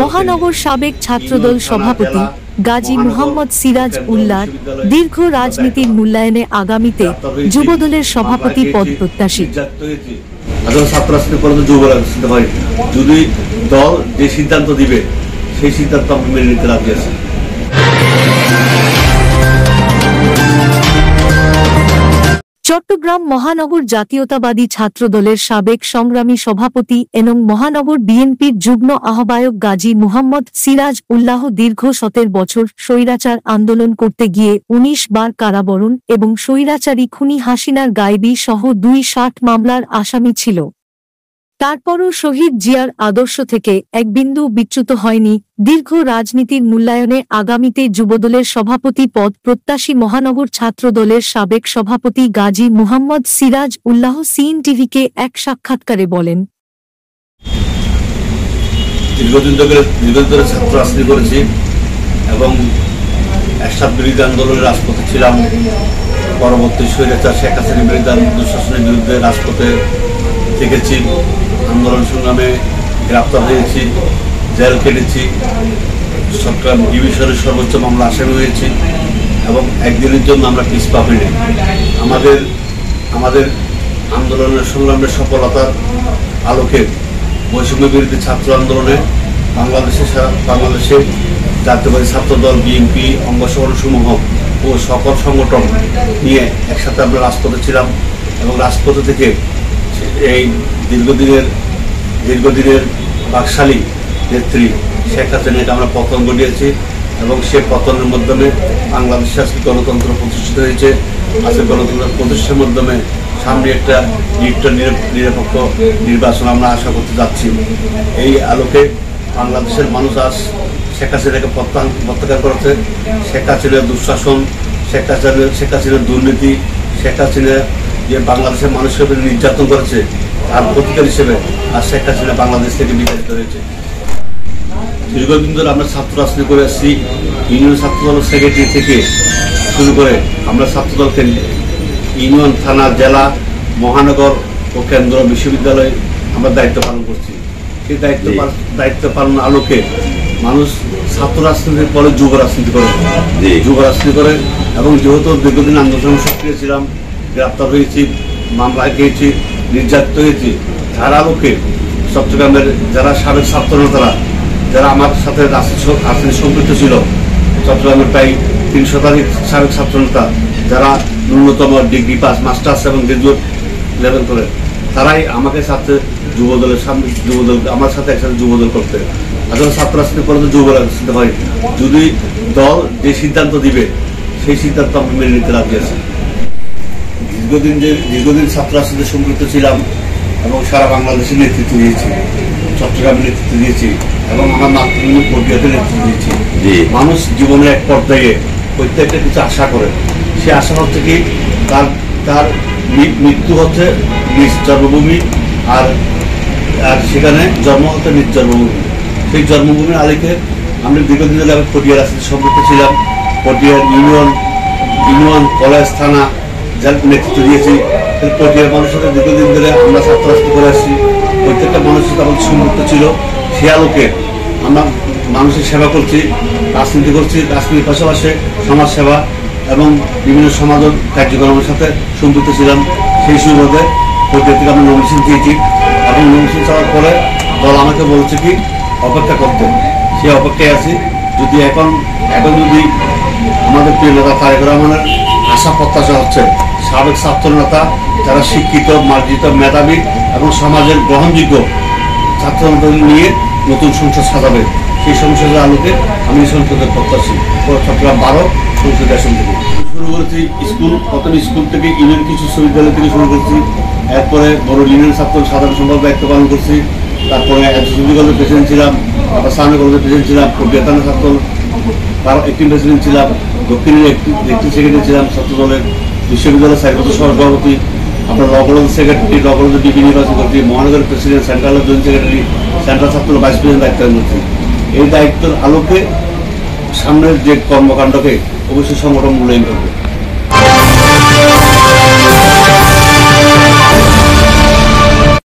মহানগর সাবেক ছাত্রদল সভাপতি গাজী মুহাম্মদ সিরাজ উল্লাহর দীর্ঘ রাজনীতির মূল্যায়নে আগামীতে যুবদলের সভাপতি পদ প্রত্যাশী। যদি দল যে সিদ্ধান্ত দিবে সেই সিদ্ধান্ত আমরা মেনে নিতে রাজি আছি। চট্টগ্রাম মহানগর জাতীয়তাবাদী ছাত্রদলের সাবেক সংগ্রামী সভাপতি এবং মহানগর বিএনপির যুগ্ম আহ্বায়ক গাজী মুহাম্মদ সিরাজ উল্লাহ দীর্ঘ 17 বছর স্বৈরাচার আন্দোলন করতে গিয়ে 19 বার কারাবরণ এবং স্বৈরাচারী খুনি হাসিনার গায়েবী সহ 260 মামলার আসামি ছিল। তারপরও শহীদ জিয়ার আদর্শ থেকে এক বিন্দু বিচ্যুত হয়নি। দীর্ঘ রাজনীতির মূল্যায়নে আগামীতে যুবদলের সভাপতি পদ প্রত্যাশী মহানগর ছাত্রদলের সাবেক সভাপতি গাজী মুহাম্মদ সিরাজ উল্লাহ সিএনটিভিকে এক সাক্ষাৎকারে বলেন, দীর্ঘদিন ধরে ছাত্র রাজনীতি করেছি এবং এরশাদ বিরোধী আন্দোলনের রাজপথে ছিলাম। পরবর্তী স্বৈরাচার শেখ হাসিনার বিরুদ্ধে দুঃশাসনের বিরুদ্ধে রাজপথে থেকেছি, আন্দোলন সংগ্রামে গ্রেপ্তার হয়েছি, জেল কেটেছি, চট্টগ্রাম ডিভিশনের সর্বোচ্চ মামলা আসামি হয়েছি এবং একদিনের জন্য আমরা পিছপা হইনি। আমাদের আন্দোলনের সংগ্রামের সফলতার আলোকে বৈষম্য বিরোধী ছাত্র আন্দোলনে বাংলাদেশের জাতীয়বাদী ছাত্রদল বিএনপি অঙ্গ সংগঠনসমূহ ও সকল সংগঠন নিয়ে একসাথে আমরা রাজপথে ছিলাম এবং রাজপথে থেকে এই দীর্ঘদিনের বাকশালী নেত্রী শেখ হাসিনাকে আমরা পতন ঘটিয়েছি এবং সে পতনের মাধ্যমে বাংলাদেশে আজকে গণতন্ত্র প্রতিষ্ঠিত হয়েছে। আজকে গণতন্ত্র প্রতিষ্ঠার মাধ্যমে সামনে একটা নিরপেক্ষ নির্বাচন আমরা আশা করতে যাচ্ছি। এই আলোকে বাংলাদেশের মানুষ আজ শেখ হাসিনাকে প্রত্যাখ্যান করেছে। শেখ হাসিনার দুঃশাসন, শেখ হাসিনার দুর্নীতি, শেখ হাসিনা যে বাংলাদেশের মানুষের উপরে নির্যাতন করেছে তার প্রতিকার হিসেবে আর শেখ হাসিনা বাংলাদেশ থেকে বিতাড়িত হয়েছে। দীর্ঘদিন ধরে আমরা ছাত্র রাজনীতি করে আসছি। ইউনিয়ন ছাত্রদল সেক্রেটারি থেকে শুরু করে আমরা ছাত্রদলকে ইউনিয়ন, থানা, জেলা, মহানগর ও কেন্দ্র, বিশ্ববিদ্যালয়ে আমরা দায়িত্ব পালন করছি। সেই দায়িত্ব পালনের আলোকে মানুষ ছাত্র রাজনীতির পরে যুব রাজনীতি করে এবং যেহেতু দীর্ঘদিন আন্দোলন সক্রিয় ছিলাম, গ্রেপ্তার হয়েছি, মামলা খেয়েছি, নির্যাতিত হয়েছি, তার আলোকে চট্টগ্রামের যারা সাবেক ছাত্র নেতারা যারা আমার সাথে রাজনীতি সম্পৃক্ত ছিল, চট্টগ্রামের প্রায় 300 সাবেক ছাত্র নেতা যারা ন্যূনতম ডিগ্রি পাস, মাস্টার্স এবং গ্রাজুয়েট লেভেল করে, তারাই আমাকে সাথে আমার সাথে একসাথে যুবদল করতে। আসলে ছাত্র রাজনীতি পরে তো যুব রাজনীতি হয়। যদি দল যে সিদ্ধান্ত দিবে সেই সিদ্ধান্ত আমরা মেনে নিতে রাজি আছি। দীর্ঘদিন ছাত্র রাজনীতিতে সম্পৃক্ত ছিলাম এবং সারা বাংলাদেশের নেতৃত্ব দিয়েছি, চট্টগ্রামের নেতৃত্ব দিয়েছি এবং আমার মাতৃভূমি পর্যায়ে নেতৃত্ব দিয়েছি। মানুষ জীবনের এক পর্যায়ে প্রত্যেকটা কিছু আশা করে, সে আশা হচ্ছে কি তার মৃত্যু হচ্ছে নিজ জন্মভূমি, আর সেখানে জন্ম হচ্ছে নিজ জন্মভূমি। সেই জন্মভূমির আলোকে আমরা দীর্ঘদিন ধরে আমি পটিয়া রাজনীতি সম্পৃক্ত ছিলাম। পটিয়ার ইউনিয়ন, কলেজ, থানা যার নেতৃত্ব দিয়েছি। পটিয়ার মানুষের সাথে দীর্ঘদিন ধরে আমরা ছাত্র রাজনীতি করে আসছি। প্রত্যেকটা মানুষের সাথে আমাদের সম্পৃক্ত ছিল। সে আলোকে আমরা মানুষের সেবা করছি, রাজনীতি করছি। রাজনীতির পাশাপাশি সমাজ সেবা এবং বিভিন্ন সমাজ কার্যক্রমের সাথে সম্পৃক্ত ছিলাম। সেই সুবাদে পটিয়া থেকে আমরা নমিনেশন দিয়েছি এবং নমিনেশন চাওয়ার পরে দল আমাকে বলছে কি অপেক্ষা করতে। সে অপেক্ষায় আছি। যদি এখন যদি আমাদের প্রিয় নেতা তারেক রহমানের আশা প্রত্যাশা হচ্ছে সাবেক ছাত্র নেতা যারা শিক্ষিত, মার্জিত, মেধাবী এবং সমাজের গ্রহণযোগ্য ছাত্র নেতাদের নিয়ে নতুন সংসদ সাজাবে। সেই সংসদের আলোকে আমি সংসদের প্রত্যাশী। চট্টগ্রাম 12 সংসদ আসন থেকে শুরু করেছি। প্রথম স্কুল থেকে ইউনিয়ন কিছু বিশ্ববিদ্যালয় থেকে শুরু করেছি। এরপরে বড় ইউনিয়ন ছাত্র সাধারণ সম্পাদক দায়িত্ব পালন করছি। তারপরে এসএসবি কলেজের প্রেসিডেন্ট ছিলাম, তারপর সামনে কলেজের প্রেসিডেন্ট ছিলাম, বেতানা ছাত্র একটিভ প্রেসিডেন্ট ছিলাম, দক্ষিণের একটি সেক্রেটারি ছিলাম ছাত্রদলের, বিশ্ববিদ্যালয়ের 4 বছর সভাপতি, আপনার ল কলেজের সেক্রেটারি, ল কলেজের ডিপি নির্বাচন করছি, মহানগরের প্রেসিডেন্ট, সেন্ট্রালের জয়েন্ট সেক্রেটারি, সেন্ট্রাল ছাত্র ভাইস প্রেসিডেন্ট দায়িত্ব করছি। এই দায়িত্বের আলোকে সামনের যে কর্মকাণ্ডকে অবশ্যই সংগঠন মূল্যায়ন করবে।